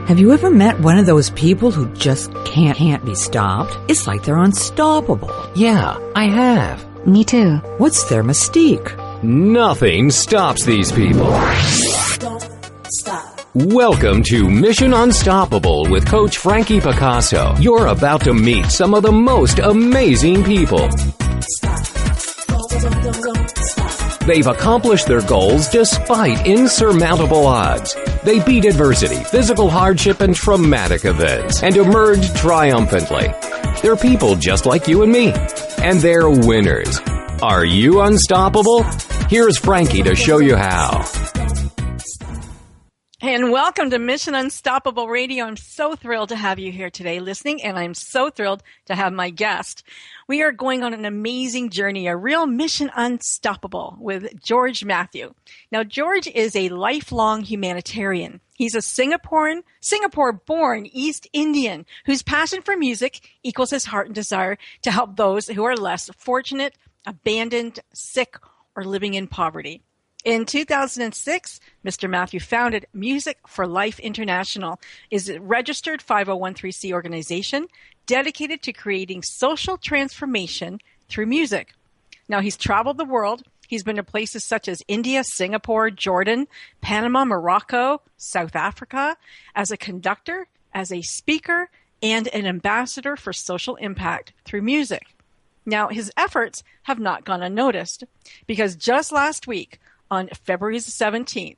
Have you ever met one of those people who just can't be stopped? It's like they're unstoppable. Yeah, I have. Me too. What's their mystique? Nothing stops these people. Don't stop. Welcome to Mission Unstoppable with Coach Frankie Picasso. You're about to meet some of the most amazing people. Stop. Don't stop. They've accomplished their goals despite insurmountable odds. They beat adversity, physical hardship, and traumatic events, and emerged triumphantly. They're people just like you and me, and they're winners. Are you unstoppable? Here's Frankie to show you how. And welcome to Mission Unstoppable Radio. I'm so thrilled to have you here today listening, and I'm so thrilled to have my guest. We are going on an amazing journey, a real Mission Unstoppable with George Mathew. Now, George is a lifelong humanitarian. He's a Singapore-born East Indian whose passion for music equals his heart and desire to help those who are less fortunate, abandoned, sick, or living in poverty. In 2006, Mr. Mathew founded Music for Life International, is a registered 5013C organization dedicated to creating social transformation through music. Now, he's traveled the world. He's been to places such as India, Singapore, Jordan, Panama, Morocco, South Africa, as a conductor, as a speaker, and an ambassador for social impact through music. Now, his efforts have not gone unnoticed because just last week, on February 17th,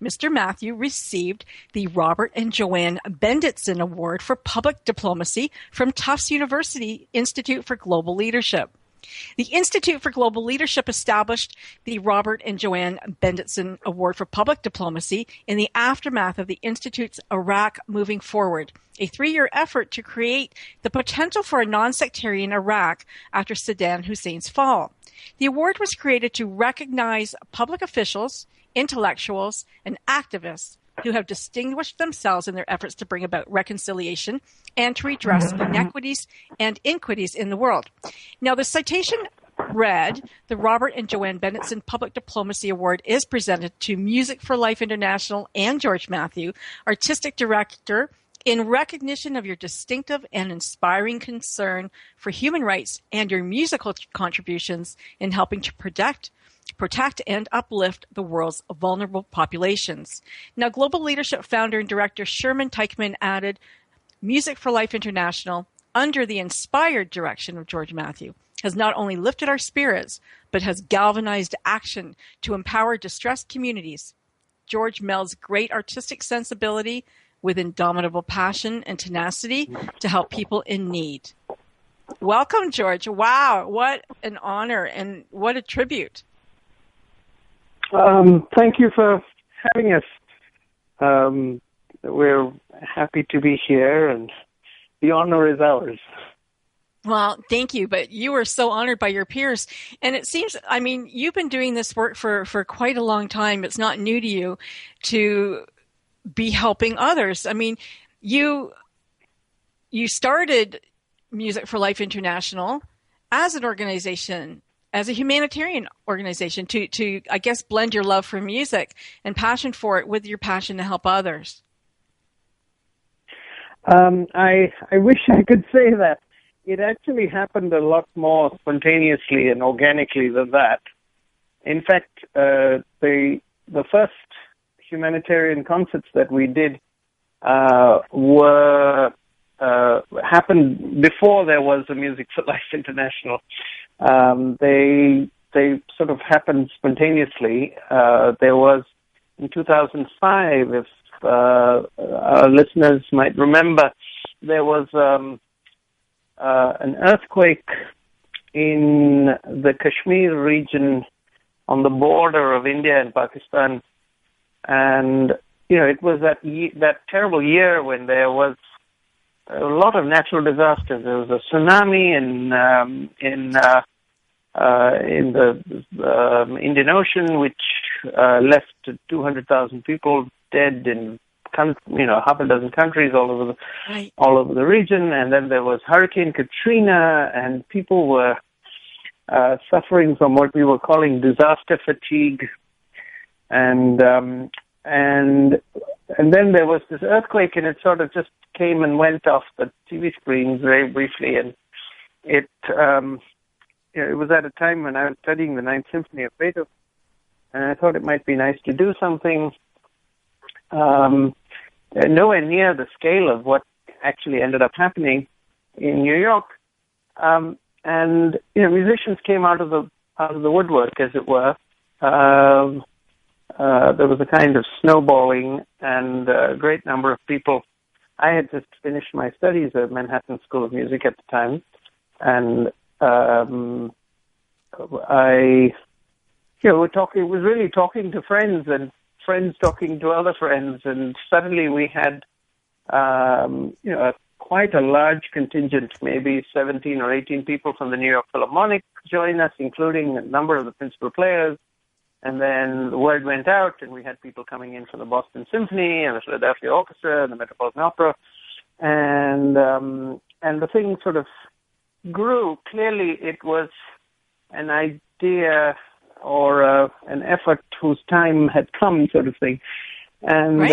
Mr. Mathew received the Robert and JoAnn Bendetson Award for Public Diplomacy from Tufts University Institute for Global Leadership. The Institute for Global Leadership established the Robert and JoAnn Bendetson Award for Public Diplomacy in the aftermath of the Institute's Iraq Moving Forward, a 3-year effort to create the potential for a non-sectarian Iraq after Saddam Hussein's fall. The award was created to recognize public officials, intellectuals, and activists who have distinguished themselves in their efforts to bring about reconciliation and to redress inequities and iniquities in the world. Now, the citation read, the Robert and JoAnn Bendetson Public Diplomacy Award is presented to Music for Life International and George Mathew, Artistic Director, in recognition of your distinctive and inspiring concern for human rights and your musical contributions in helping to protect and uplift the world's vulnerable populations. Now, Global Leadership founder and director Sherman Teichman added, Music for Life International, under the inspired direction of George Mathew, has not only lifted our spirits, but has galvanized action to empower distressed communities. George melds great artistic sensibility with indomitable passion and tenacity to help people in need. Welcome, George. Wow, what an honor and what a tribute. Thank you for having us. We're happy to be here, and the honor is ours. Well, thank you, but you were so honored by your peers. And it seems, I mean, you've been doing this work for quite a long time. It's not new to you to be helping others. I mean, you started Music for Life International as an organization, as a humanitarian organization to I guess, blend your love for music and passion for it with your passion to help others. I wish I could say that. It actually happened a lot more spontaneously and organically than that. In fact, the first humanitarian concerts that we did happened before there was a Music for Life International. They sort of happened spontaneously. There was in 2005, if our listeners might remember, there was an earthquake in the Kashmir region on the border of India and Pakistan. And, you know, it was that terrible year when there was a lot of natural disasters. There was a tsunami in the Indian Ocean, which left 200,000 people dead in, half a dozen countries all over the region. And then there was Hurricane Katrina, and people were suffering from what we were calling disaster fatigue. And then there was this earthquake, and it sort of just came and went off the TV screens very briefly. And it was at a time when I was studying the Ninth Symphony of Beethoven, and I thought it might be nice to do something nowhere near the scale of what actually ended up happening in New York. And musicians came out of the woodwork, as it were. There was a kind of snowballing, and a great number of people. I had just finished my studies at Manhattan School of Music at the time, and was really talking to friends, and friends talking to other friends, and suddenly we had, quite a large contingent, maybe 17 or 18 people from the New York Philharmonic join us, including a number of the principal players. And then the word went out, and we had people coming in from the Boston Symphony and the Philadelphia Orchestra and the Metropolitan Opera. And the thing sort of grew. Clearly, it was an idea or an effort whose time had come, sort of thing. And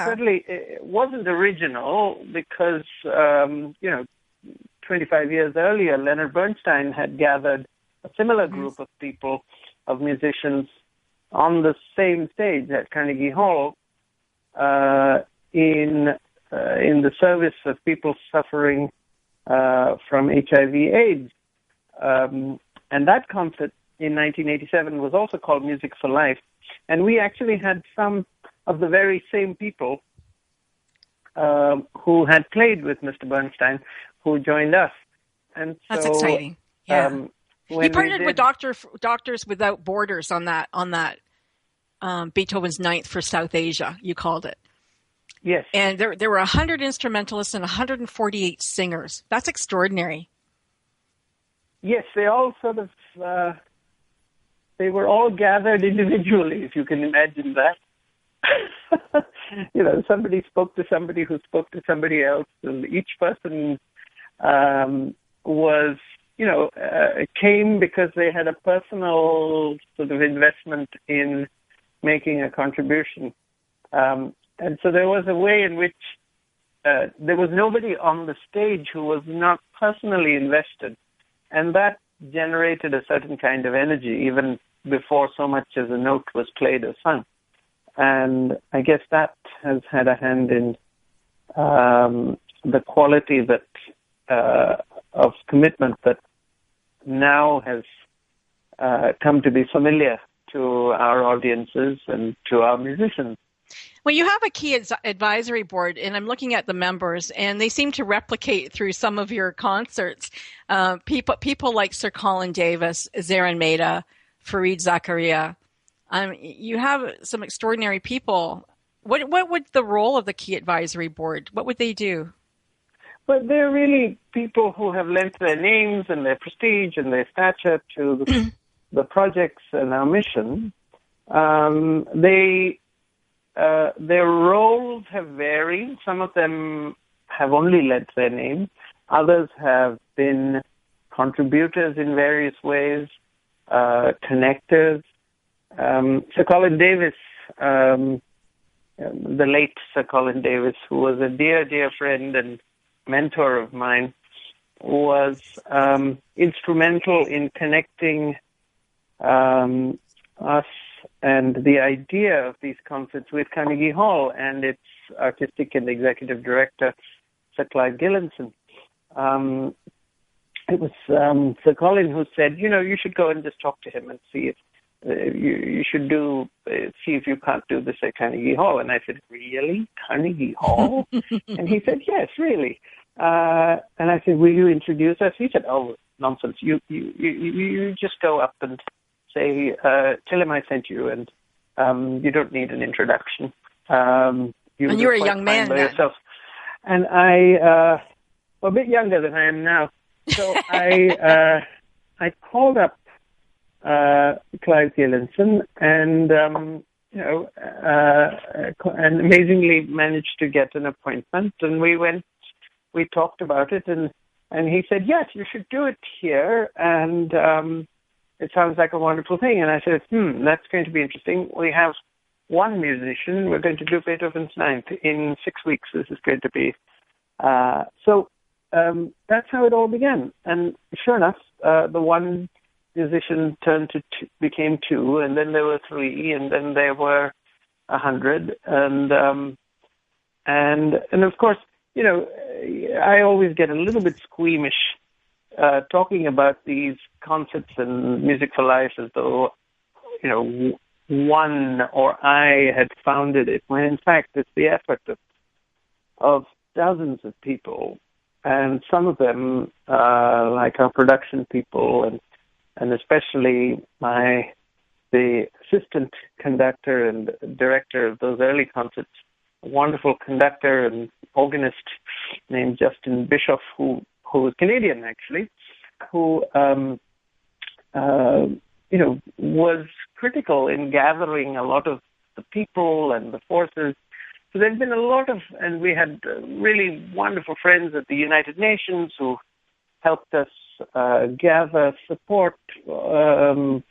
certainly it wasn't original because, 25 years earlier, Leonard Bernstein had gathered a similar group of people, of musicians, on the same stage at Carnegie Hall in the service of people suffering from HIV/AIDS. And that concert in 1987 was also called Music for Life. And we actually had some of the very same people who had played with Mr. Bernstein who joined us. And so, that's exciting. Yeah. He partnered with Doctors Without Borders on that Beethoven's Ninth for South Asia, you called it. Yes. And there were 100 instrumentalists and 148 singers. That's extraordinary. Yes, they all sort of, they were all gathered individually, if you can imagine that. Somebody spoke to somebody who spoke to somebody else, and each person was, came because they had a personal sort of investment in making a contribution. And so there was a way in which there was nobody on the stage who was not personally invested. And that generated a certain kind of energy, even before so much as a note was played or sung. And I guess that has had a hand in the quality that of commitment that now has come to be familiar to our audiences and to our musicians. Well, you have a key advisory board, and I'm looking at the members, and they seem to replicate through some of your concerts. People like Sir Colin Davis, Zaran Mehta, Fareed Zakaria. You have some extraordinary people. What would the role of the key advisory board? What would they do? Well, they're really people who have lent their names and their prestige and their stature to the projects and our mission. Their roles have varied. Some of them have only lent their name. Others have been contributors in various ways, connectors. Sir Colin Davis, the late Sir Colin Davis, who was a dear, dear friend and mentor of mine, was instrumental in connecting us and the idea of these concerts with Carnegie Hall and its artistic and executive director, Sir Clive Gillinson. It was Sir Colin who said, you should go and just talk to him and see if you should see if you can't do this at Carnegie Hall. And I said, really? Carnegie Hall? And he said, yes, really. And I said, will you introduce us? He said, oh, nonsense. You just go up and say, tell him I sent you, and you don't need an introduction. And you were a young man then. Yourself. And I, a bit younger than I am now. So I called up Clive Gillinson and, and amazingly managed to get an appointment. And we talked about it, and he said, yes, you should do it here. And it sounds like a wonderful thing. And I said, that's going to be interesting. We have one musician. We're going to do Beethoven's Ninth in 6 weeks. This is going to be. So that's how it all began. And sure enough, the one musician became two, and then there were three, and then there were 100, and of course, I always get a little bit squeamish talking about these concepts and Music for Life as though, one or I had founded it, when in fact it's the effort of dozens of people, and some of them, like our production people, and especially the assistant conductor and director of those early concerts, a wonderful conductor and organist named Justin Bischoff, who was Canadian actually, who was critical in gathering a lot of the people and the forces. So there's been a lot of, and we had really wonderful friends at the United Nations who helped us gather support from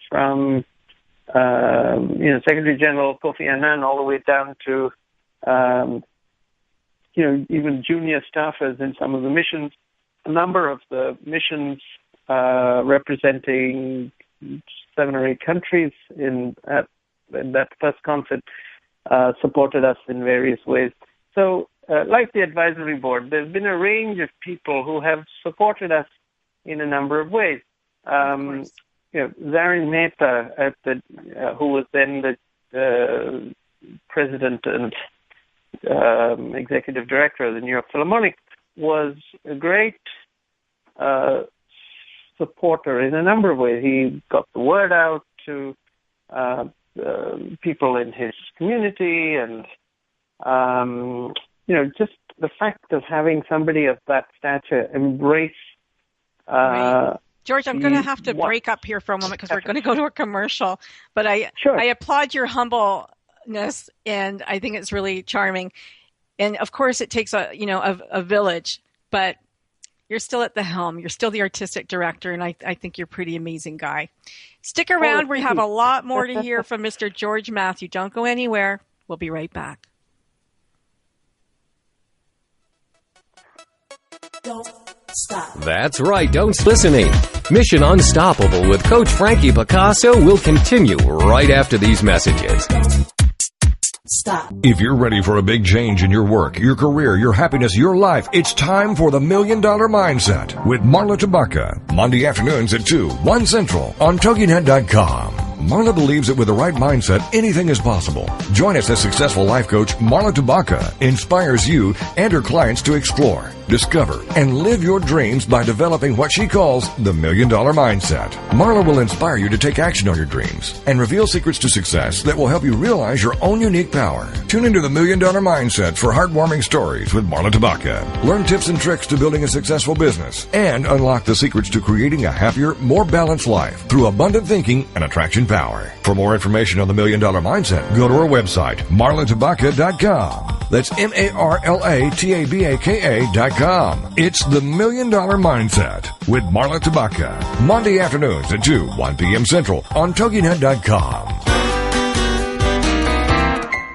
Secretary General Kofi Annan all the way down to even junior staffers in some of the missions. A number of the missions representing 7 or 8 countries in that first concert supported us in various ways. So, like the advisory board, there's been a range of people who have supported us in a number of ways. Zarin Mehta, who was then the president and executive director of the New York Philharmonic, was a great supporter in a number of ways. He got the word out to people in his community, and just the fact of having somebody of that stature embrace. Right. George, I'm going to have to break up here for a moment because we're going to go to a commercial. But I applaud your humbleness, and I think it's really charming. And of course, it takes a village, but you're still at the helm. You're still the artistic director, and I think you're a pretty amazing guy. Stick around. We have a lot more to hear from Mr. George Mathew. Don't go anywhere. We'll be right back. Don't stop. That's right, don't listening. Mission Unstoppable with Coach Frankie Picasso will continue right after these messages. Stop. If you're ready for a big change in your work, your career, your happiness, your life, it's time for the $1 Million Mindset with Marla Tabaka. Monday afternoons at 2, 1 Central on TogiNet.com. Marla believes that with the right mindset, anything is possible. Join us as successful life coach Marla Tabaka inspires you and her clients to explore, discover, and live your dreams by developing what she calls the $1 Million Mindset. Marla will inspire you to take action on your dreams and reveal secrets to success that will help you realize your own unique power. Tune into the $1 Million Mindset for heartwarming stories with Marla Tabaka. Learn tips and tricks to building a successful business and unlock the secrets to creating a happier, more balanced life through abundant thinking and attraction power. For more information on the $1 Million Mindset, go to our website, marlatabaka.com. That's MarlaTabaka.com. It's the $1 Million Mindset with Marla Tabaka. Monday afternoons at 2, 1 p.m. Central on TogiNet.com.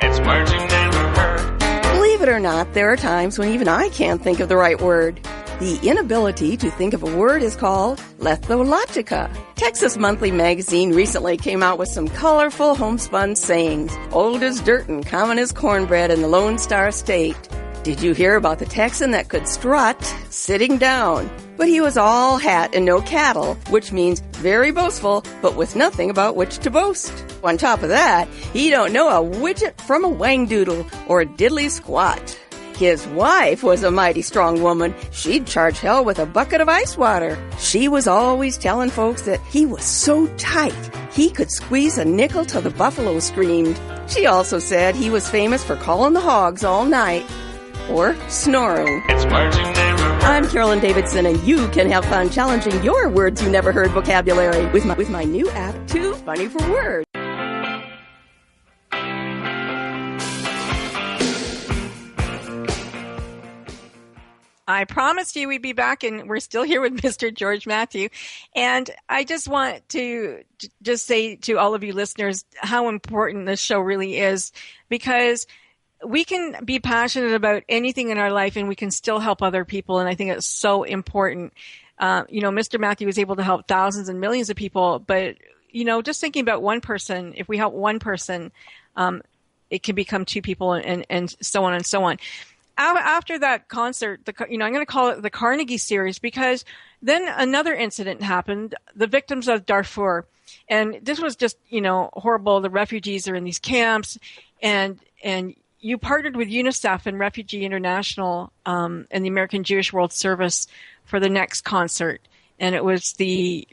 It's words you never heard. Believe it or not, there are times when even I can't think of the right word. The inability to think of a word is called lethologica. Texas Monthly Magazine recently came out with some colorful homespun sayings. Old as dirt and common as cornbread in the Lone Star State. Did you hear about the Texan that could strut sitting down? But he was all hat and no cattle, which means very boastful, but with nothing about which to boast. On top of that, he don't know a widget from a wangdoodle or a diddly squat. His wife was a mighty strong woman. She'd charge hell with a bucket of ice water. She was always telling folks that he was so tight, he could squeeze a nickel till the buffalo screamed. She also said he was famous for calling the hogs all night. Or snoring. It's words you never heard. I'm Carolyn Davidson, and you can have fun challenging your words you never heard vocabulary with my new app, Too Funny for Words. I promised you we'd be back, and we're still here with Mr. George Mathew. And I just want to just say to all of you listeners how important this show really is, because we can be passionate about anything in our life and we can still help other people. And I think it's so important. Mr. Mathew was able to help thousands and millions of people, but, just thinking about one person, if we help one person, it can become two people and so on and so on. After that concert, I'm going to call it the Carnegie series, because then another incident happened, the victims of Darfur. And this was just, horrible. The refugees are in these camps, and you partnered with UNICEF and Refugee International and the American Jewish World Service for the next concert. And it was the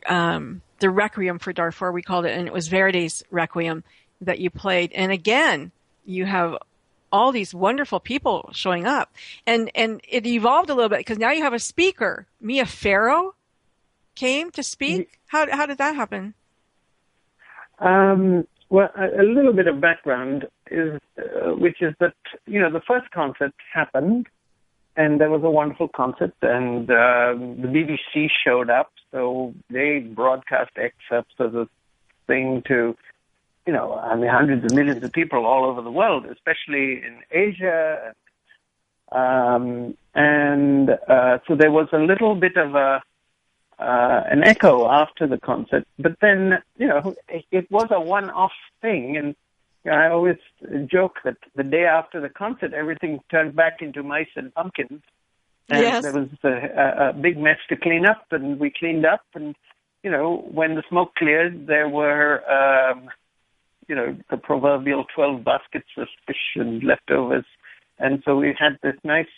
Requiem for Darfur, we called it, and it was Verdi's Requiem that you played. And again, you have all these wonderful people showing up. And it evolved a little bit, because now you have a speaker. Mia Farrow came to speak. How did that happen? Well, a little bit of background is, which is that, the first concert happened, and there was a wonderful concert, and the BBC showed up, so they broadcast excerpts of the thing to, hundreds of millions of people all over the world, especially in Asia. So there was a little bit of an echo after the concert, but then, it was a one-off thing, and I always joke that the day after the concert, everything turned back into mice and pumpkins, and yes. There was a big mess to clean up, and we cleaned up, and, when the smoke cleared, there were, the proverbial 12 baskets of fish and leftovers, and so we had this nice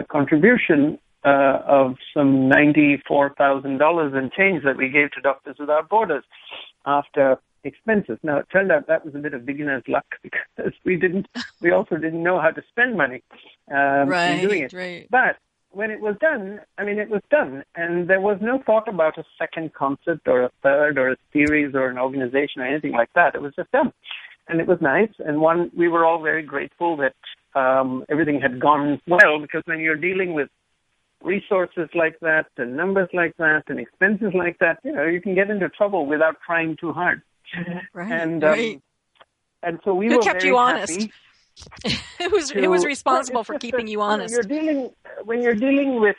contribution of some $94,000 and change that we gave to Doctors Without Borders after expenses. Now, it turned out that was a bit of beginner's luck, because we also didn't know how to spend money in doing it. Right. But when it was done, it was done, and there was no thought about a second concert or a third or a series or an organization or anything like that. It was just done, and it was nice. And we were all very grateful that everything had gone well, because when you're dealing with resources like that and numbers like that and expenses like that, you can get into trouble without trying too hard. Right. And so we Who were kept very you honest? happy. Who was responsible for keeping you honest? When you're dealing with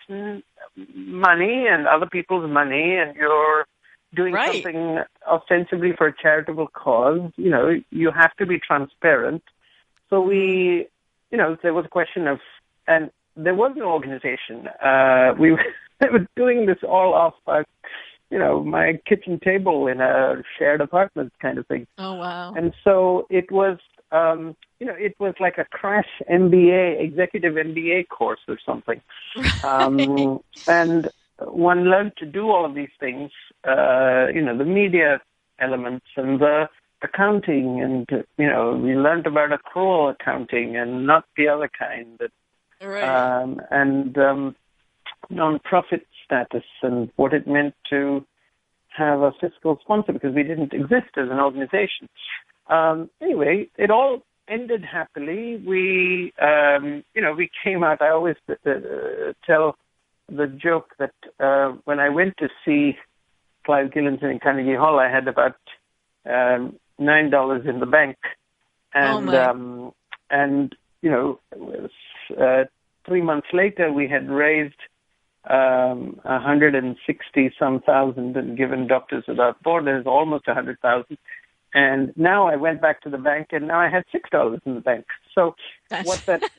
money and other people's money, and you're doing something ostensibly for a charitable cause, you have to be transparent. So there was a question of, and there was no organization. We were doing this all off my kitchen table in a shared apartment kind of thing. Oh, wow. And so it was, it was like a crash MBA, executive MBA course or something. And one learned to do all of these things, the media elements and the accounting, and, we learned about accrual accounting and not the other kind, and non-profit status and what it meant to have a fiscal sponsor, because we didn't exist as an organization. Anyway, it all ended happily. We came out. I always tell the joke that when I went to see Clive Gillinson in Carnegie Hall, I had about $9 in the bank, and 3 months later, we had raised 160-some thousand and given Doctors Without Borders almost 100,000. And now I went back to the bank, and now I had $6 in the bank. So what that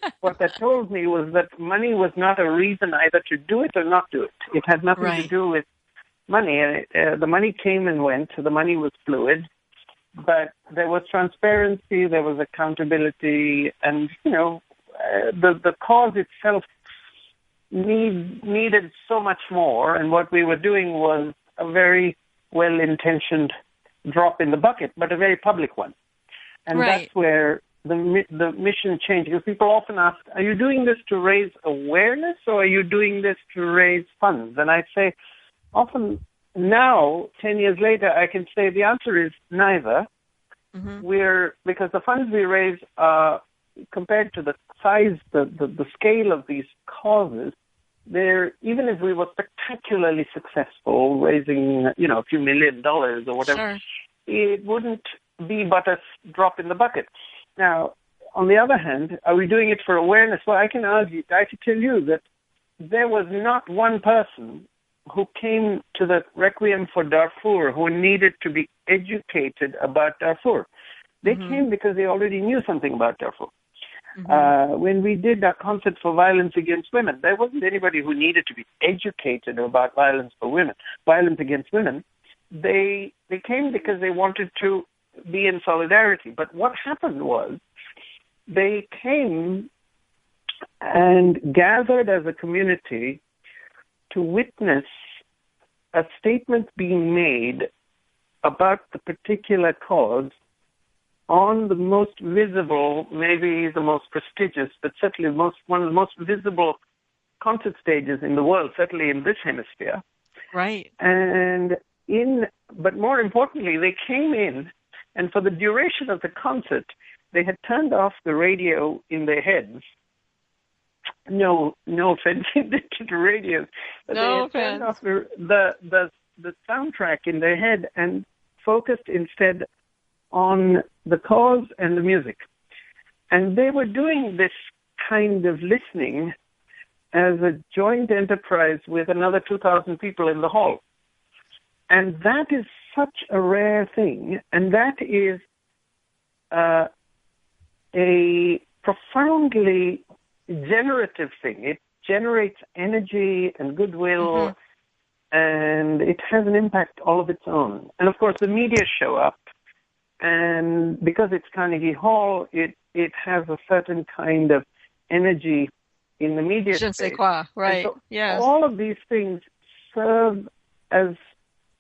told me was that money was not a reason either to do it or not do it. It had nothing to do with money. The money came and went. The money was fluid. But there was transparency, there was accountability, and, the cause itself needed so much more, and what we were doing was a very well-intentioned drop in the bucket, but a very public one. And that's where the mission changed, because people often ask, are you doing this to raise awareness, or are you doing this to raise funds? And I say, often now, 10 years later, I can say the answer is neither. Because the funds we raise are, compared to the size, the scale of these causes, even if we were spectacularly successful, raising, a few $1 million or whatever, it wouldn't be but a drop in the bucket. Now, on the other hand, are we doing it for awareness? Well, I can tell you that there was not one person who came to the Requiem for Darfur who needed to be educated about Darfur. They came because they already knew something about Darfur. When we did our concert for violence against women, there wasn't anybody who needed to be educated about violence against women. They came because they wanted to be in solidarity. But what happened was they came and gathered as a community to witness a statement being made about the particular cause on the most visible, maybe the most prestigious, but certainly one of the most visible concert stages in the world, certainly in this hemisphere. Right. But more importantly, they came in, and for the duration of the concert, they had turned off the radio in their heads. No offense to the radio. But no they had offense. turned off the soundtrack in their head and focused instead on the cause and the music. And they were doing this kind of listening as a joint enterprise with another 2,000 people in the hall. And that is such a rare thing, and that is a profoundly generative thing. It generates energy and goodwill, and it has an impact all of its own. And of course, the media show up, and because it's Carnegie Hall, it has a certain kind of energy in the media Je ne sais space. quoi, right? So yes. all of these things serve as,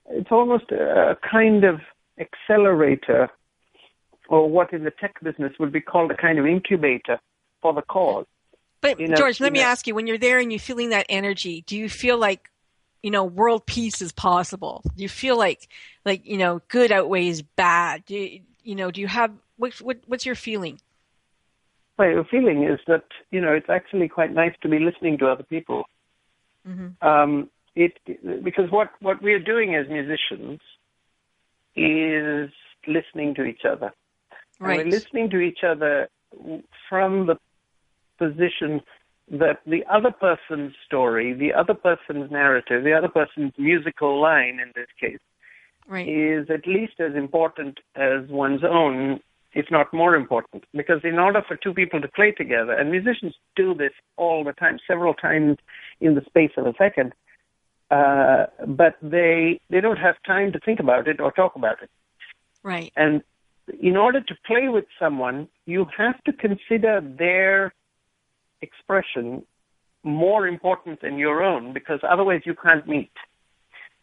it's almost a kind of accelerator, or what in the tech business would be called a kind of incubator for the cause. But George, let me ask you, when you're there and you're feeling that energy, do you feel like, world peace is possible? Do you feel like good outweighs bad? Do you have, what's your feeling? My feeling is that, it's actually quite nice to be listening to other people. Because what we're doing as musicians is listening to each other. Right. And we're listening to each other from the position that the other person's story, the other person's narrative, the other person's musical line in this case, is at least as important as one's own, if not more important. Because in order for two people to play together, and musicians do this all the time, several times in the space of a second, but they don't have time to think about it or talk about it. Right. And in order to play with someone, you have to consider their expression more important than your own, because otherwise you can't meet.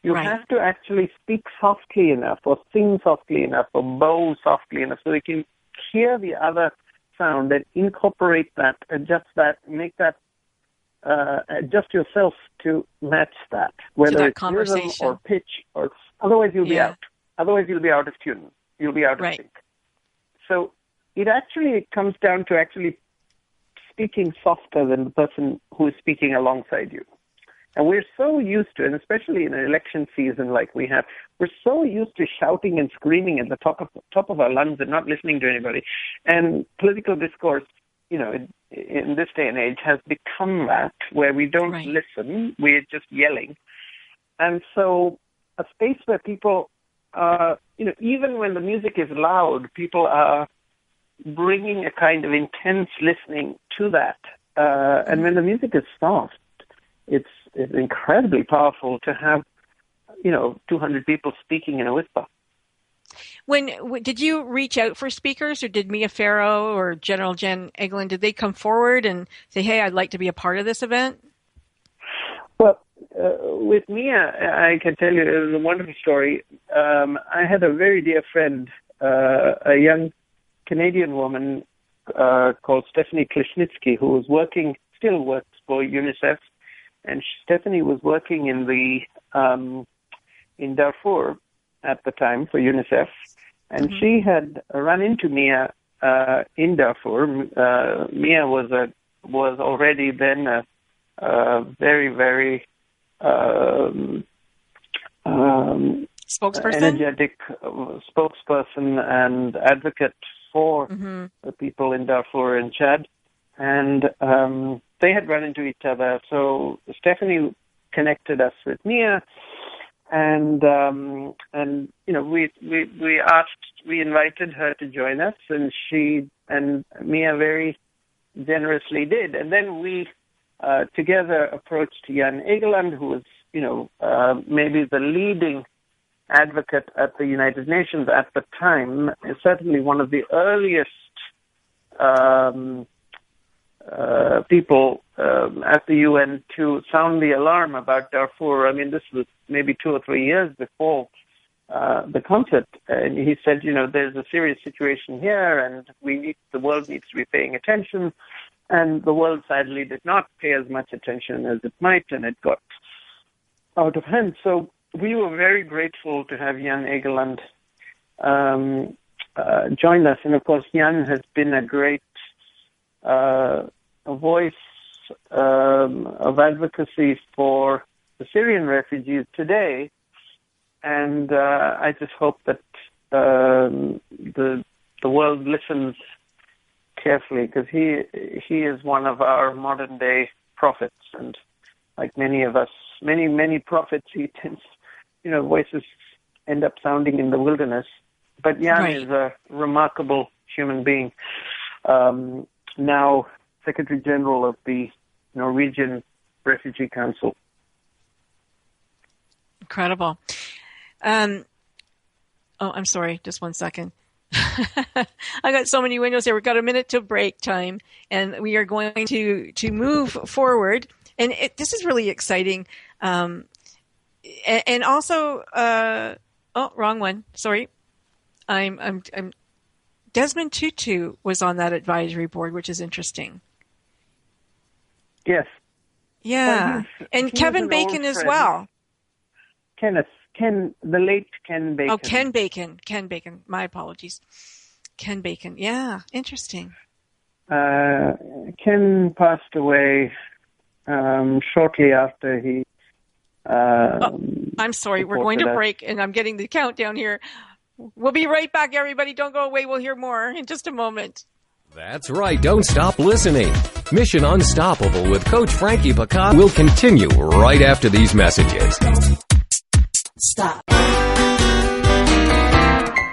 You have to actually speak softly enough, or sing softly enough, or bow softly enough, so they can hear the other sound and incorporate that, adjust that, make that, adjust yourself to match that, whether it's rhythm or pitch, or otherwise you'll be out. Otherwise you'll be out of tune. You'll be out of sync. So it comes down to actually speaking softer than the person who is speaking alongside you. And we're so used to, and especially in an election season like we have, we're so used to shouting and screaming at the top of our lungs and not listening to anybody. And political discourse, in this day and age has become that, where we don't listen, we're just yelling. And so a space where people are, even when the music is loud, people are bringing a kind of intense listening to that. And when the music is soft, it's incredibly powerful to have, 200 people speaking in a whisper. Did you reach out for speakers, or did Mia Farrow or General Jen Eglin, did they come forward and say, hey, I'd like to be a part of this event? Well, with Mia, I can tell you it was a wonderful story. I had a very dear friend, a young Canadian woman called Stephanie Klishnitsky, who still works for UNICEF. And Stephanie was working in Darfur at the time for UNICEF, and she had run into Mia in Darfur. Mia was already then a very, very spokesperson, energetic spokesperson and advocate for the people in Darfur and Chad, and they had run into each other. So Stephanie connected us with Mia, and we invited her to join us, and she and Mia very generously did, and then we together approached Jan Egeland, who was maybe the leading advocate at the United Nations at the time, certainly one of the earliest people at the UN to sound the alarm about Darfur. I mean, this was maybe 2 or 3 years before the concert, and he said, there's a serious situation here, and the world needs to be paying attention. And the world sadly did not pay as much attention as it might, and it got out of hand. So we were very grateful to have Jan Egeland join us. And of course, Jan has been a great voice of advocacy for the Syrian refugees today. And I just hope that the world listens carefully, because he is one of our modern day prophets, and like many of us, many prophets, he tends, voices end up sounding in the wilderness. But Jan is a remarkable human being. Now Secretary General of the Norwegian Refugee Council. Incredible. I'm sorry, just 1 second. I got so many windows here. We've got a minute to break time, and we are going to move forward. And this is really exciting. And also, wrong one. Sorry. I'm Desmond Tutu was on that advisory board, which is interesting. Yes. Yeah. Well, and Kevin Bacon as well. The late Ken Bacon. Oh, Ken Bacon. My apologies. Ken Bacon. Yeah, interesting. Ken passed away shortly after he... I'm sorry. We're going to break, and I'm getting the countdown here. We'll be right back, everybody. Don't go away. We'll hear more in just a moment. That's right. Don't stop listening. Mission Unstoppable with Coach Frankie Picard will continue right after these messages. Stop.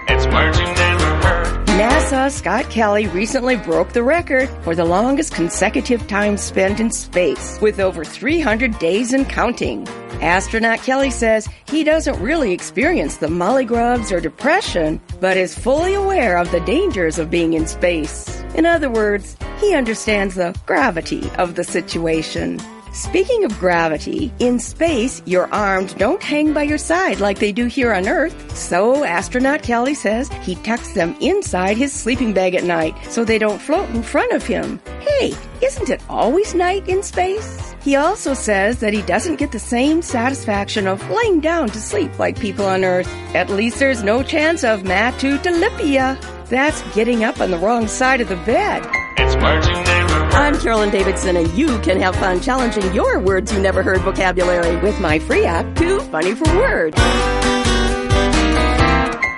It's words you never heard. NASA's Scott Kelly recently broke the record for the longest consecutive time spent in space, with over 300 days and counting. Astronaut Kelly says he doesn't really experience the mollygrubs or depression, but is fully aware of the dangers of being in space. In other words, he understands the gravity of the situation. Speaking of gravity, in space, your arms don't hang by your side like they do here on Earth. So astronaut Kelly says he tucks them inside his sleeping bag at night so they don't float in front of him. Hey, isn't it always night in space? He also says that he doesn't get the same satisfaction of laying down to sleep like people on Earth. At least there's no chance of Mathew That's getting up on the wrong side of the bed. It's words you never heard. I'm Carolyn Davidson, and you can have fun challenging your words you never heard vocabulary with my free app, Too Funny for Word.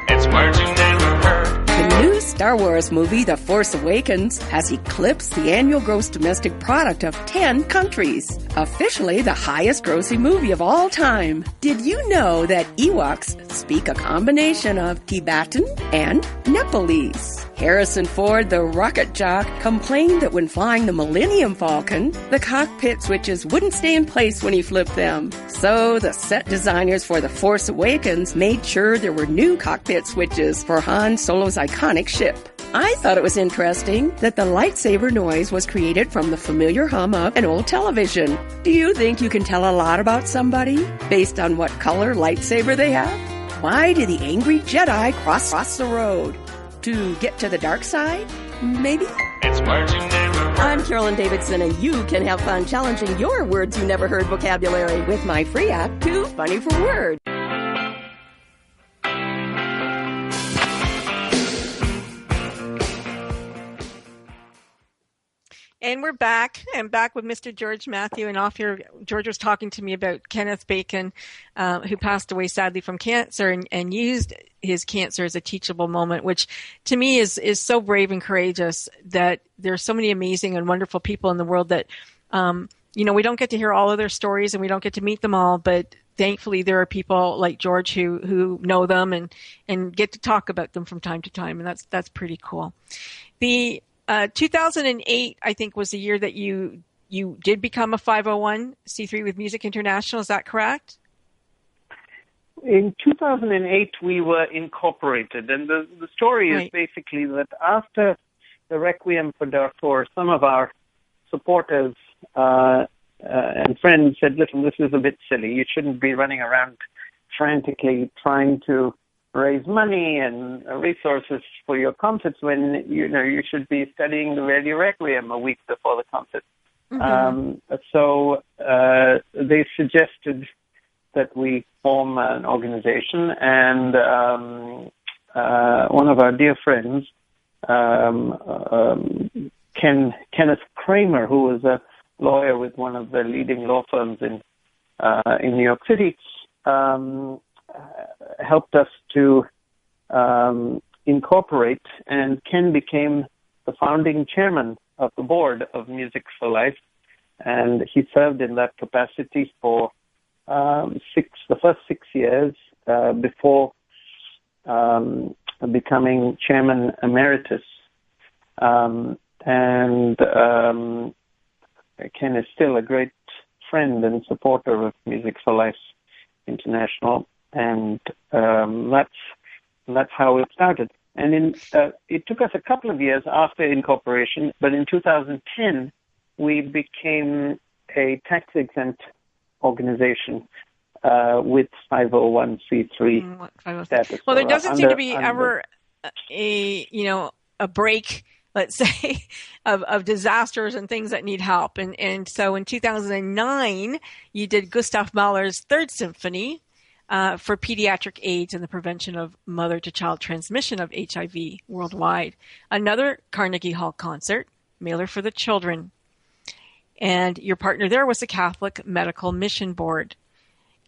It's words you never heard. The new Star Wars movie, The Force Awakens, has eclipsed the annual gross domestic product of 10 countries. Officially the highest grossing movie of all time. Did you know that Ewoks speak a combination of Tibetan and Nepalese? Harrison Ford, the rocket jock, complained that when flying the Millennium Falcon, the cockpit switches wouldn't stay in place when he flipped them. So the set designers for The Force Awakens made sure there were new cockpit switches for Han Solo's iconic ship. I thought it was interesting that the lightsaber noise was created from the familiar hum of an old television. Do you think you can tell a lot about somebody based on what color lightsaber they have? Why do the angry Jedi cross the road? To get to the dark side? Maybe? It's words you never heard. I'm Carolyn Davidson, and you can have fun challenging your words you never heard vocabulary with my free app, Too Funny for Word. And we're back. I'm back with Mr. George Mathew. And off here, George was talking to me about Kenneth Bacon, who passed away sadly from cancer and used his cancer as a teachable moment, which to me is so brave and courageous that there are so many amazing and wonderful people in the world that, we don't get to hear all of their stories and we don't get to meet them all, but thankfully there are people like George who know them and get to talk about them from time to time. And that's pretty cool. The 2008, I think, was the year that you did become a 501c3 with Music International. Is that correct? In 2008, we were incorporated. And the story is basically that after the Requiem for Darfor, some of our supporters and friends said, listen, this is a bit silly. You shouldn't be running around frantically trying to raise money and resources for your concerts when you should be studying the Verdi Requiem a week before the concert. So they suggested that we form an organization, and one of our dear friends, Kenneth Kramer, who was a lawyer with one of the leading law firms in New York City, helped us to incorporate, and Ken became the founding chairman of the board of Music for Life, and he served in that capacity for the first 6 years before becoming chairman emeritus. Ken is still a great friend and supporter of Music for Life International, and that's how it started. And it took us a couple of years after incorporation, but in 2010 we became a tax-exempt organization with 501c3 status. Well, there doesn't seem to be ever a break, let's say, of disasters and things that need help. And so in 2009, you did Gustav Mahler's Third Symphony for pediatric AIDS and the prevention of mother-to-child transmission of HIV worldwide. Another Carnegie Hall concert, Mailer for the Children. And your partner there was the Catholic Medical Mission Board.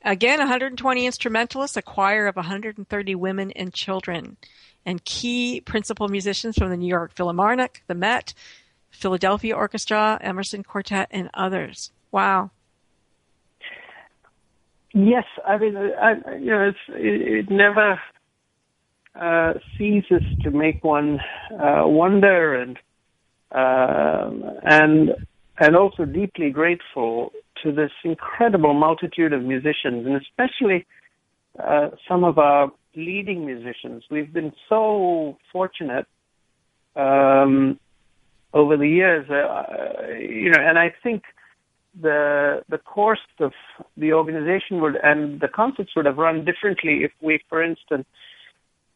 Again, 120 instrumentalists, a choir of 130 women and children, and key principal musicians from the New York Philharmonic, the Met, Philadelphia Orchestra, Emerson Quartet, and others. Wow. Yes, I mean, it never ceases to make one wonder and also deeply grateful to this incredible multitude of musicians, and especially some of our leading musicians. We've been so fortunate over the years, and I think the course of the organization and the concerts would have run differently if we, for instance,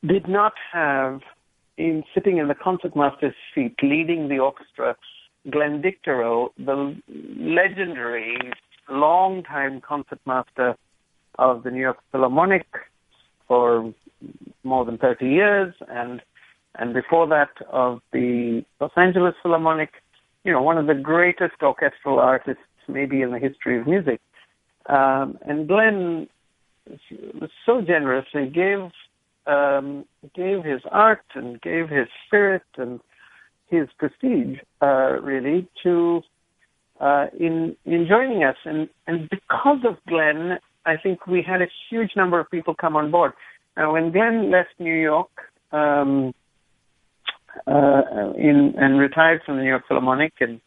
did not have, sitting in the concertmaster's seat, leading the orchestra, Glenn Dicterow, the legendary, long-time concertmaster of the New York Philharmonic for more than 30 years, and before that of the Los Angeles Philharmonic, one of the greatest orchestral artists maybe in the history of music. And Glenn was so generous. He gave his art and gave his spirit and his prestige, really, to in joining us. And because of Glenn, I think we had a huge number of people come on board. Now, when Glenn left New York and retired from the New York Philharmonic and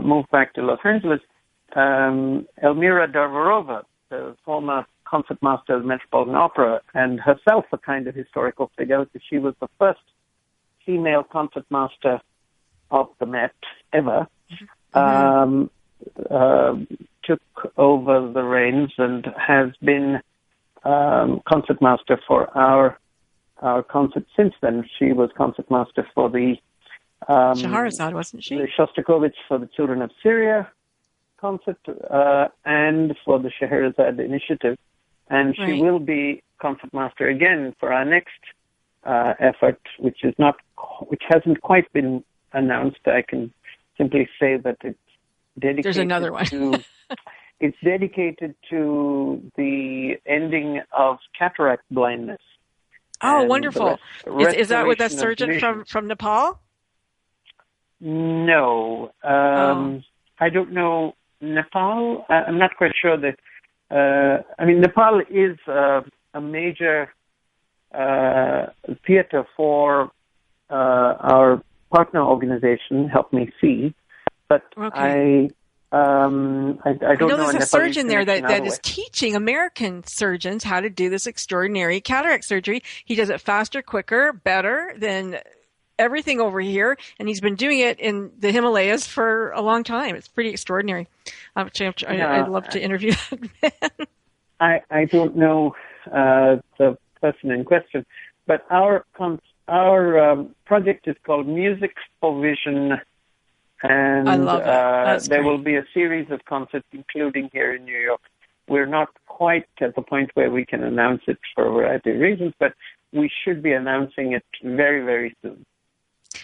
moved back to Los Angeles, Elmira Darvorova, the former concertmaster of the Metropolitan Opera, and herself a kind of historical figure, because she was the first female concertmaster of the Met ever, took over the reins and has been concertmaster for our concert since then. She was concertmaster for the Scheherazade, wasn't she? The Shostakovich for the Children of Syria concert and for the Scheherazade Initiative. And she will be concertmaster again for our next effort, which hasn't quite been announced. I can simply say that it's dedicated There's another one. to it's dedicated to the ending of cataract blindness. Oh, and wonderful. the Is that with that restoration of surgeon vision. from Nepal? No. I don't know. Nepal? I'm not quite sure that. Nepal is a major theater for our partner organization, Help Me See. But Okay. I don't know. There's a Nepalese surgeon there that connection is teaching American surgeons how to do this extraordinary cataract surgery. He does it faster, quicker, better than everything over here, and he's been doing it in the Himalayas for a long time. It's pretty extraordinary. I'd love to interview that man. I don't know the person in question, but our project is called Music for Vision, and I love it. there great. will be a series of concerts, including here in New York. We're not quite at the point where we can announce it for a variety of reasons, but we should be announcing it very, very soon.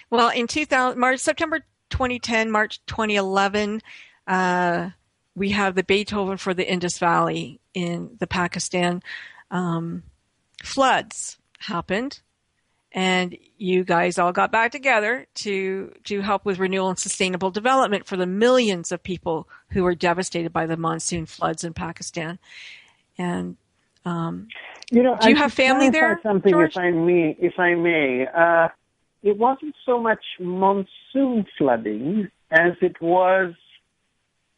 Well, in September 2010, March 2011, we have the Beethoven for the Indus Valley in the Pakistan floods happened, and you guys all got back together to help with renewal and sustainable development for the millions of people who were devastated by the monsoon floods in Pakistan. And do you have family there, something, George? if I may. It wasn't so much monsoon flooding as it was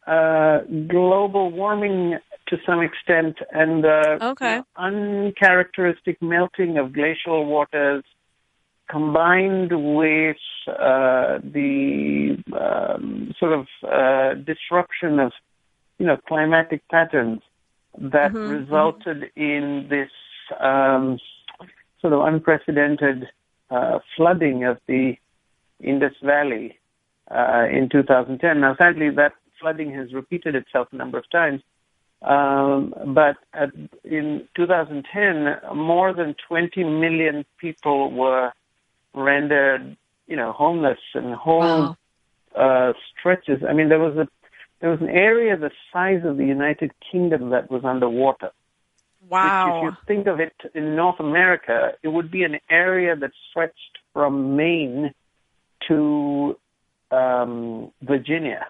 global warming to some extent, and uncharacteristic melting of glacial waters combined with the disruption of, climatic patterns that resulted in this sort of unprecedented flooding of the Indus Valley in 2010. Now, sadly, that flooding has repeated itself a number of times. But in 2010, more than 20 million people were rendered, homeless, and whole stretches. I mean, there was an area the size of the United Kingdom that was underwater. Wow. Which, if you think of it in North America, it would be an area that stretched from Maine to Virginia.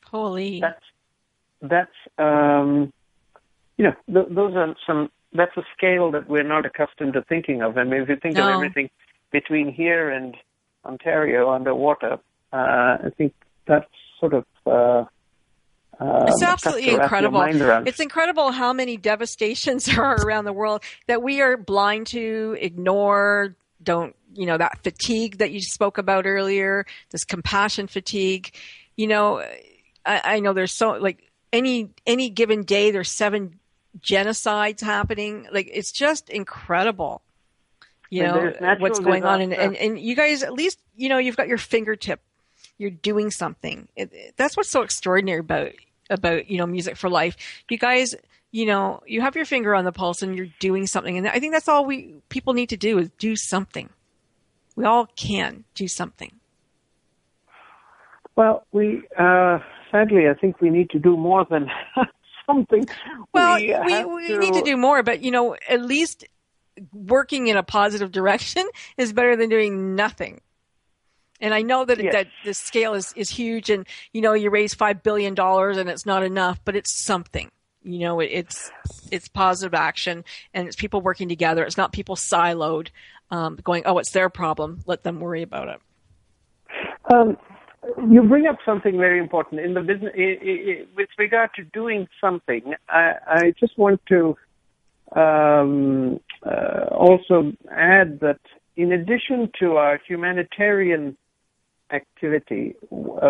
Holy. Those are that's a scale that we're not accustomed to thinking of. I mean, if you think of everything between here and Ontario underwater, I think that's sort of it's absolutely incredible. It's incredible how many devastations there are around the world that we are blind to, ignore, that fatigue that you spoke about earlier, this compassion fatigue. I know there's any given day there's 7 genocides happening. Like, it's just incredible, what's going on. And you guys, at least, you've got your fingertip. You're doing something. That's what's so extraordinary about Music for Life. You guys, you have your finger on the pulse and you're doing something. And I think that's all people need to do is do something. We all can do something. Well, sadly, I think we need to do more than something. Well, we need to do more, but, at least working in a positive direction is better than doing nothing. And I know that that the scale is huge, and you raise $5 billion and it's not enough, but it's something. It's positive action, and it's people working together. It's not people siloed, going, "Oh, it's their problem. Let them worry about it." You bring up something very important in the business with regard to doing something. I just want to also add that in addition to our humanitarian activity,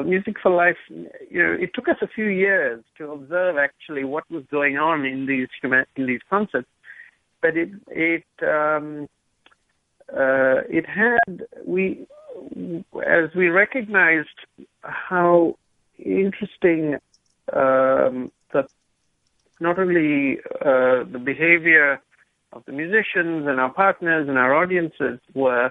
Music for Life, it took us a few years to observe actually what was going on in these concerts, but as we recognized how interesting that not only the behavior of the musicians and our partners and our audiences were,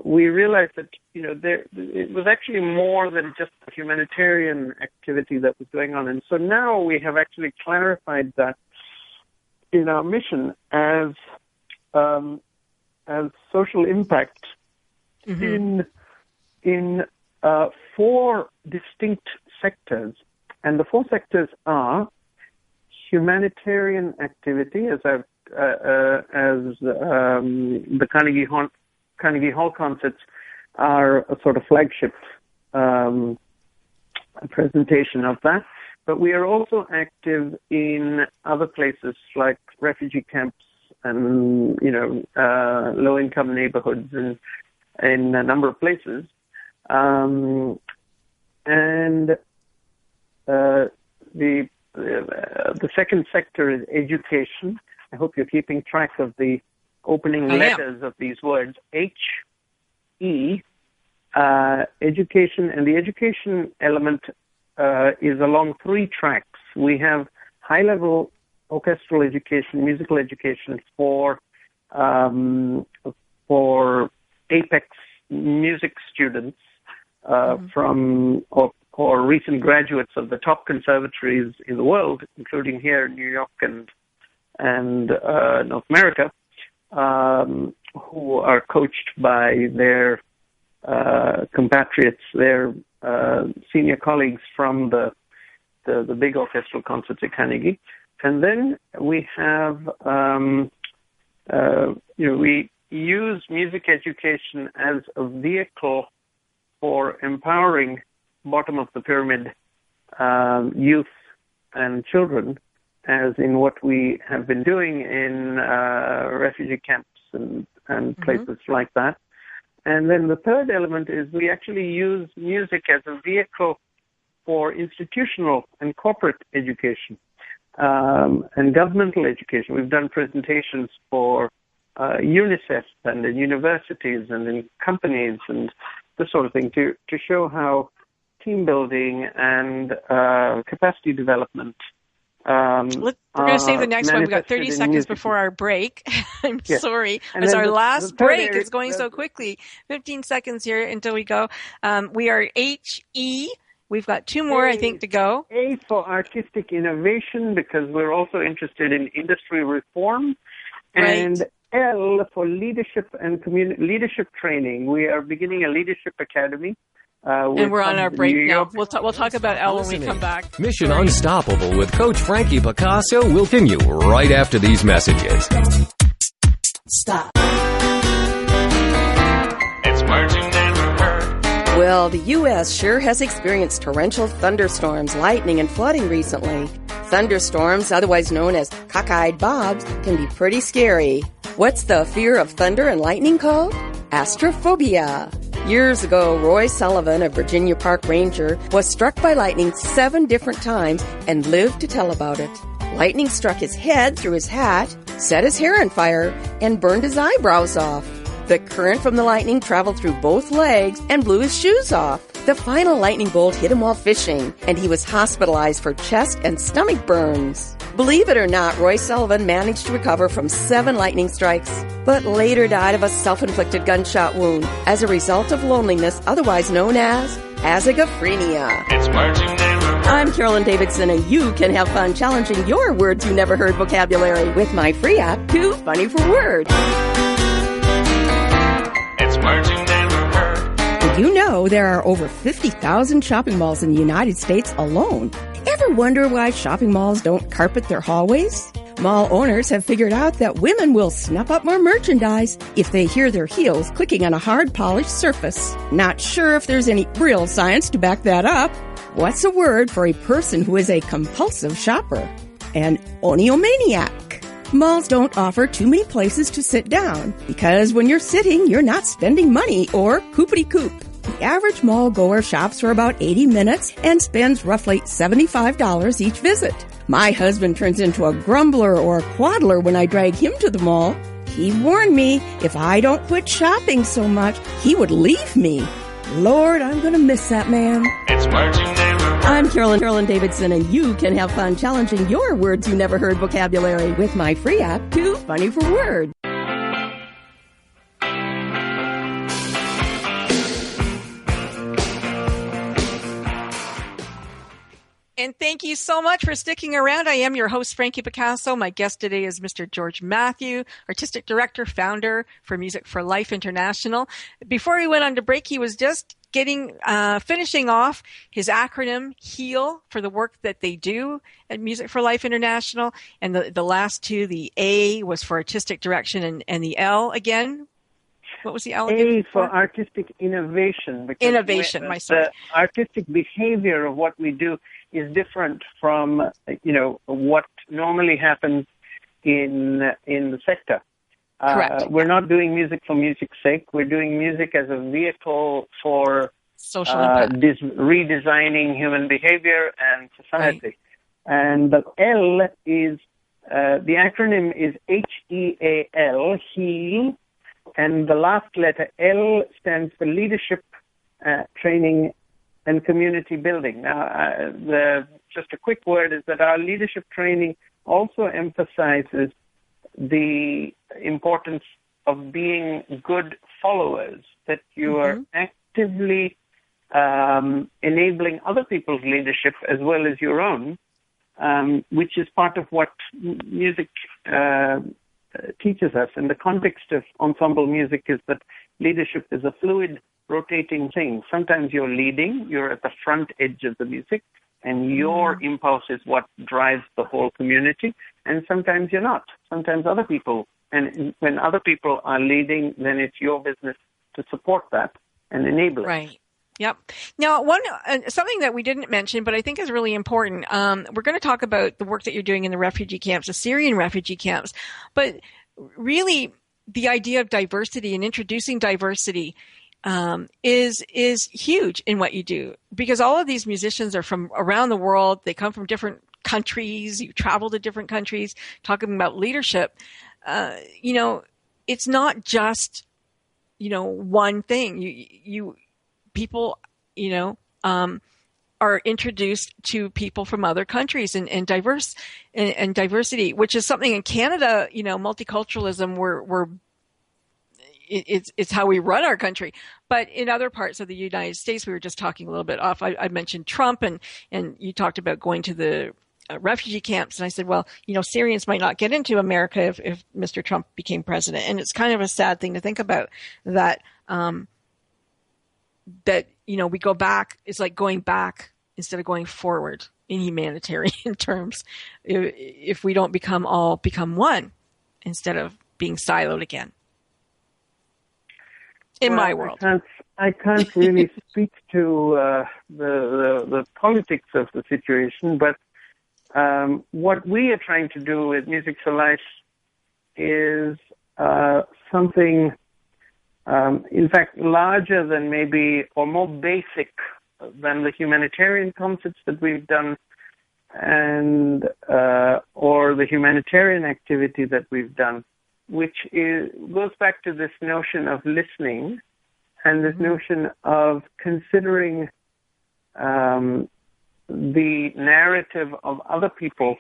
we realized that, it was actually more than just a humanitarian activity that was going on. And so now we have actually clarified that in our mission as social impact in 4 distinct sectors. And the 4 sectors are humanitarian activity, as the Carnegie Hall concerts are a sort of flagship presentation of that. But we are also active in other places like refugee camps and, low-income neighborhoods in a number of places. And the second sector is education. I hope you're keeping track of the opening letters of these words. H-E, education. And the education element is along 3 tracks. We have high-level orchestral education, musical education for Apex music students from or recent graduates of the top conservatories in the world, including here in New York and North America, who are coached by their compatriots, their senior colleagues from the big orchestral concerts at Carnegie. And then we have, we use music education as a vehicle for empowering bottom of the pyramid youth and children, as in what we have been doing in refugee camps and places like that. And then the third element is we actually use music as a vehicle for institutional and corporate education and governmental education. We've done presentations for UNICEF and in universities and in companies and this sort of thing to show how team building and capacity development. We're going to save the next one. We've got 30 seconds before our break. I'm sorry. It's our last break. It's going so quickly. 15 seconds here until we go. We are H-E. We've got 2 more, I think, to go. A for artistic innovation, because we're also interested in industry reform. And L for leadership and leadership training. We are beginning a leadership academy. And we're on our break now. We'll talk about L when we come back. Mission Unstoppable with Coach Frankie Picasso will continue right after these messages. Stop. It's words you never heard. Well, the U.S. sure has experienced torrential thunderstorms, lightning, and flooding recently. Thunderstorms, otherwise known as cockeyed bobs, can be pretty scary. What's the fear of thunder and lightning called? Astrophobia. Years ago, Roy Sullivan, a Virginia Park ranger, was struck by lightning 7 different times and lived to tell about it. Lightning struck his head through his hat, set his hair on fire, and burned his eyebrows off. The current from the lightning traveled through both legs and blew his shoes off. The final lightning bolt hit him while fishing, and he was hospitalized for chest and stomach burns. Believe it or not, Roy Sullivan managed to recover from 7 lightning strikes, but later died of a self-inflicted gunshot wound as a result of loneliness, otherwise known as azagophrenia. It's words you never heard. I'm Carolyn Davidson, and you can have fun challenging your words you never heard vocabulary with my free app, Too Funny for Words. It's words you never heard. Did you know there are over 50,000 shopping malls in the United States alone? Ever wonder why shopping malls don't carpet their hallways? Mall owners have figured out that women will snap up more merchandise if they hear their heels clicking on a hard polished surface. Not sure if there's any real science to back that up. What's a word for a person who is a compulsive shopper? An oniomaniac. Malls don't offer too many places to sit down because when you're sitting, you're not spending money or coopity-coop. The average mall goer shops for about 80 minutes and spends roughly $75 each visit. My husband turns into a grumbler or a quaddler when I drag him to the mall. He warned me if I don't quit shopping so much, he would leave me. Lord, I'm going to miss that man. It's words you never heard. I'm Carolyn Davidson, and you can have fun challenging your words you never heard vocabulary with my free app, Too Funny for Words. And thank you so much for sticking around. I am your host, Frankie Picasso. My guest today is Mr. George Mathew, Artistic Director, Founder for Music for Life International. Before we went on to break, he was just finishing off his acronym HEAL for the work that they do at Music for Life International. And the last two, the A was for artistic direction, and the L again. What was the L again? A for artistic innovation. Innovation, the artistic behavior of what we do is different from, what normally happens in the sector. Correct. We're not doing music for music's sake. We're doing music as a vehicle for social impact. Redesigning human behavior and society. Right. And the L is, the acronym is HEAL, HEAL, and the last letter L stands for leadership, training, and community building. Now, just a quick word is that our leadership training also emphasizes the importance of being good followers, that you are actively enabling other people's leadership as well as your own, which is part of what music teaches us. In the context of ensemble music is that leadership is a fluid, rotating thing. Sometimes you're leading, you're at the front edge of the music, and your impulse is what drives the whole community, and sometimes you're not. Sometimes other people, and when other people are leading, then it's your business to support that and enable it. Right. Yep. Now, something that we didn't mention, but I think is really important, we're going to talk about the work that you're doing in the refugee camps, the Syrian refugee camps, but really the idea of diversity and introducing diversity is huge in what you do, because all of these musicians are from around the world. They come from different countries. You travel to different countries, talking about leadership. It's not just, one thing. People, are introduced to people from other countries and diversity, which is something in Canada, multiculturalism, it's how we run our country. But in other parts of the United States, we were just talking a little bit off. I mentioned Trump, and you talked about going to the refugee camps. And I said, well, Syrians might not get into America if Mr. Trump became president. And it's kind of a sad thing to think about that, we go back. It's like going back instead of going forward in humanitarian terms. If we don't become one instead of being siloed again. In my world, I can't really speak to the politics of the situation, but what we are trying to do with Music for Life is something, in fact, larger than maybe, or more basic than the humanitarian concerts that we've done, and or the humanitarian activity that we've done, which goes back to this notion of listening and this notion of considering the narrative of other people,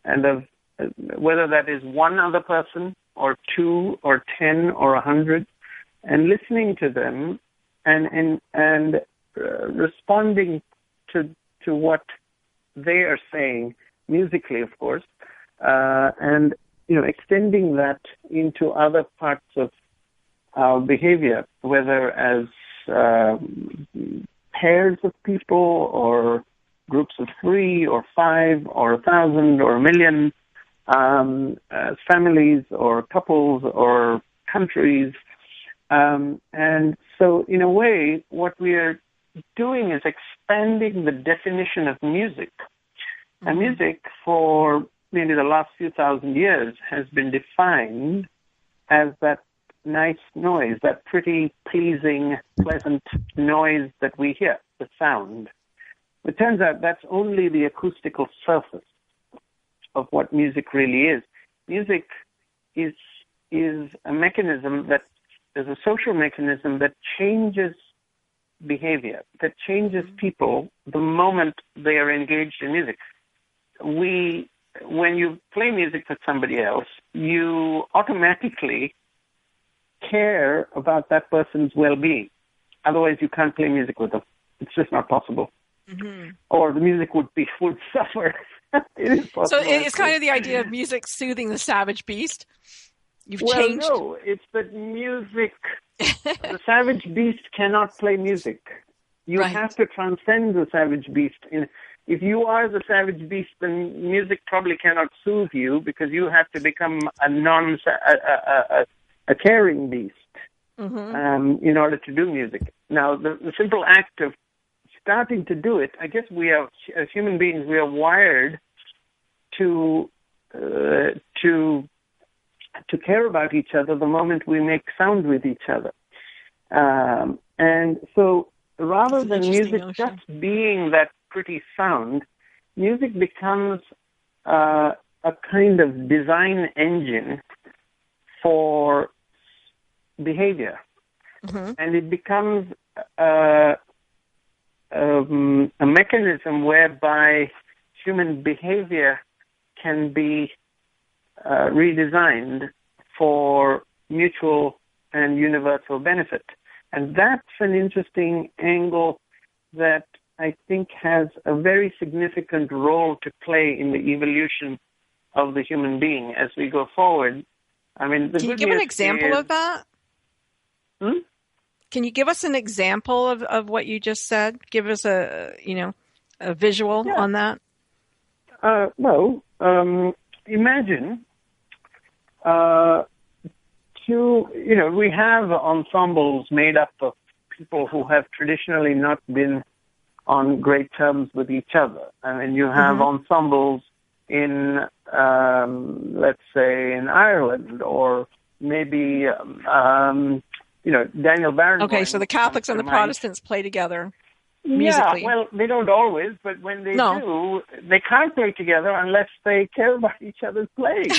and of whether that is one other person or two or 10 or 100, and listening to them and responding to what they are saying musically, of course, and extending that into other parts of our behavior, whether as pairs of people or groups of 3 or 5 or 1,000 or 1,000,000, as families or couples or countries. And so, in a way, what we are doing is expanding the definition of music. And music, for maybe the last few thousand years, has been defined as that nice noise, that pretty, pleasing, pleasant noise that we hear, the sound. It turns out that's only the acoustical surface of what music really is. Music is a mechanism that is a social mechanism that changes behavior, that changes people the moment they are engaged in music. When you play music with somebody else, you automatically care about that person's well-being. Otherwise, you can't play music with them. It's just not possible. or the music would suffer. It is possible. So it's kind of the idea of music soothing the savage beast. You've changed. No, it's that music. The savage beast cannot play music. You have to transcend the savage beast. If you are the savage beast, then music probably cannot soothe you because you have to become a caring beast in order to do music. Now, the simple act of starting to do it, I guess we are, as human beings, we are wired to care about each other the moment we make sound with each other. And so rather than music just being that pretty sound, music becomes a kind of design engine for behavior. And it becomes a mechanism whereby human behavior can be redesigned for mutual and universal benefit. And that's an interesting angle that I think has a very significant role to play in the evolution of the human being as we go forward. I mean, can you give an example of that? Can you give us an example of what you just said? Give us a visual on that. Imagine we have ensembles made up of people who have traditionally not been on great terms with each other. I mean, you have ensembles in, let's say, in Ireland, or maybe, Daniel Barenboim. Okay, so the Catholics and the Protestants play together musically. Yeah, well, they don't always, but when they do, they can't play together unless they care about each other's playing.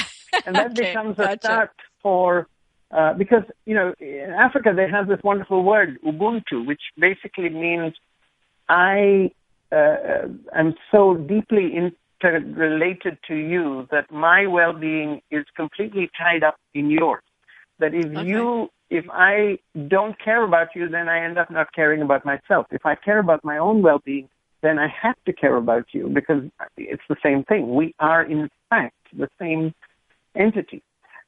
And that becomes a start for, because, in Africa they have this wonderful word, Ubuntu, which basically means I am so deeply interrelated to you that my well-being is completely tied up in yours. That if I don't care about you, then I end up not caring about myself. If I care about my own well-being, then I have to care about you because it's the same thing. We are, in fact, the same entity.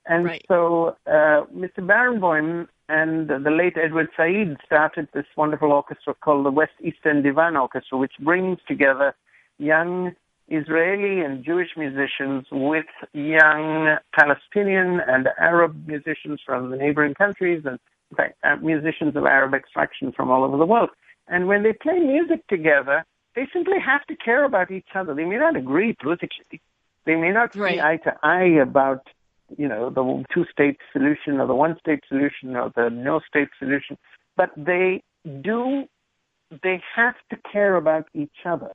And so Mr. Barenboim and the late Edward Said started this wonderful orchestra called the West Eastern Divan Orchestra, which brings together young Israeli and Jewish musicians with young Palestinian and Arab musicians from the neighboring countries, and in fact, musicians of Arab extraction from all over the world. And when they play music together, they simply have to care about each other. They may not agree politically. They may not see eye to eye about, the two-state solution or the one-state solution or the no-state solution, but they have to care about each other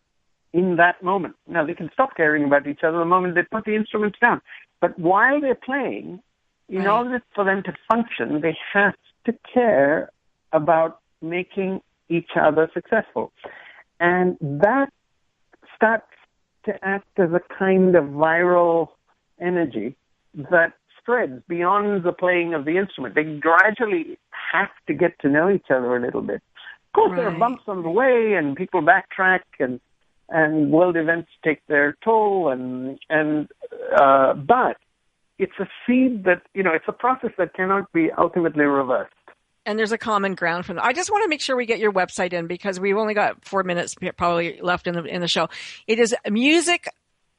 in that moment. Now, they can stop caring about each other the moment they put the instruments down. But while they're playing, in order for them to function, they have to care about making each other successful. And that starts to act as a kind of viral energy that spreads beyond the playing of the instrument. They gradually have to get to know each other a little bit. Of course, there are bumps on the way, and people backtrack, and world events take their toll, but it's a seed that, it's a process that cannot be ultimately reversed. And there's a common ground from that. I just want to make sure we get your website in because we've only got 4 minutes probably left in the show. It is music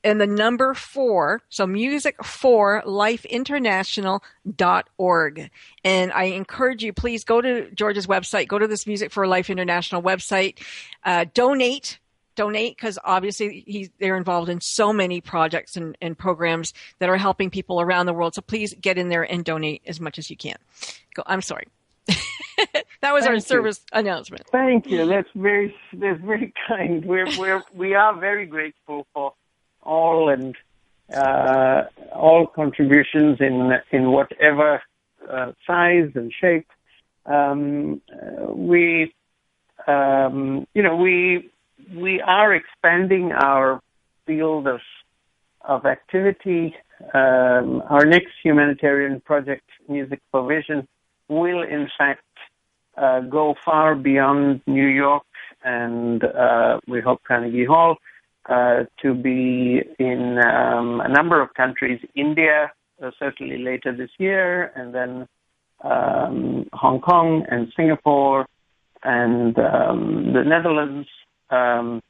and the number 4, so music4lifeinternational.org. And I encourage you, please go to George's website, go to this Music for Life International website, donate because obviously they're involved in so many projects and programs that are helping people around the world. So please get in there and donate as much as you can. I'm sorry. That was our service announcement. Thank you. That's very kind. We are very grateful for all contributions in whatever size and shape. We are expanding our field of activity. Our next humanitarian project, Music for Vision, will in fact go far beyond New York and we hope Carnegie Hall, to be in a number of countries, India, certainly later this year, and then Hong Kong and Singapore and the Netherlands, and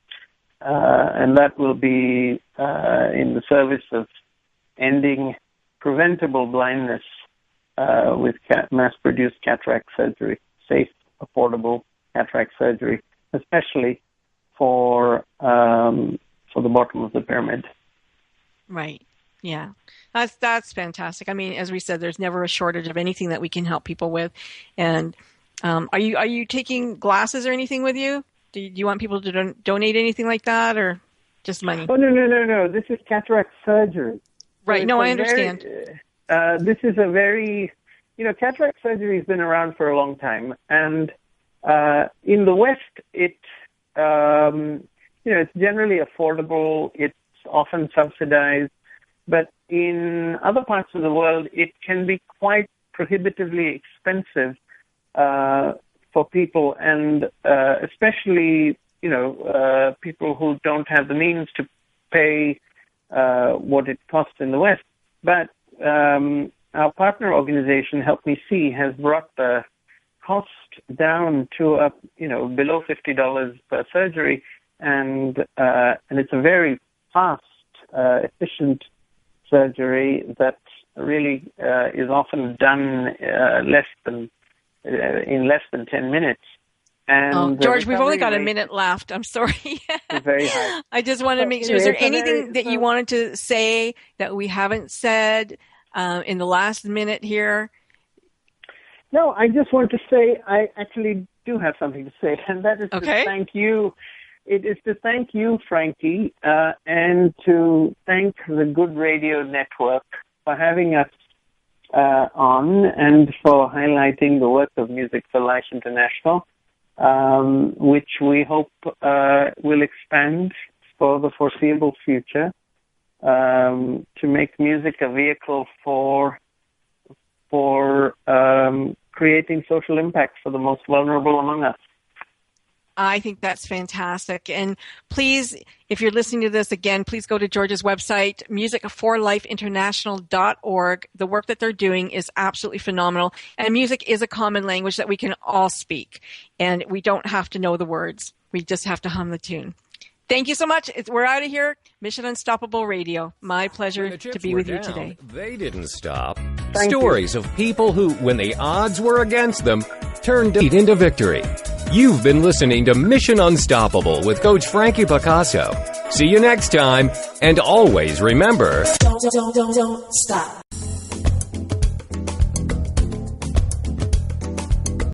that will be in the service of ending preventable blindness with mass-produced cataract surgery, safe, affordable cataract surgery, especially for the bottom of the pyramid. Right. Yeah. That's fantastic. I mean, as we said, there's never a shortage of anything that we can help people with. And are you taking glasses or anything with you? Do you want people to donate anything like that, or just money? Oh, no. This is cataract surgery. Right. No, I understand. This is a very, cataract surgery has been around for a long time, and in the West, it's generally affordable. It's often subsidized, but in other parts of the world, it can be quite prohibitively expensive for people, and especially people who don't have the means to pay what it costs in the West. But our partner organization, Help Me See, has brought the cost down to below $50 per surgery, and it's a very fast, efficient surgery that really is often done in less than 10 minutes. And George, we've only got a minute left. I'm sorry. Very high. I just wanted to make sure. Is there anything that you wanted to say that we haven't said in the last minute here? No, I just want to say I actually do have something to say, and that is to thank you. It is to thank you, Frankie, and to thank the Good Radio Network for having us on and for highlighting the work of Music for Life International, which we hope will expand for the foreseeable future, to make music a vehicle for creating social impact for the most vulnerable among us. I think that's fantastic. And please, if you're listening to this again, please go to George's website, musicforlifeinternational.org. The work that they're doing is absolutely phenomenal. And music is a common language that we can all speak. And we don't have to know the words. We just have to hum the tune. Thank you so much. We're out of here. Mission Unstoppable Radio. My pleasure to be with you today. They didn't stop. Thank Stories of people who, when the odds were against them, turned defeat into victory. You've been listening to Mission Unstoppable with Coach Frankie Picasso. See you next time, and always remember... Don't stop.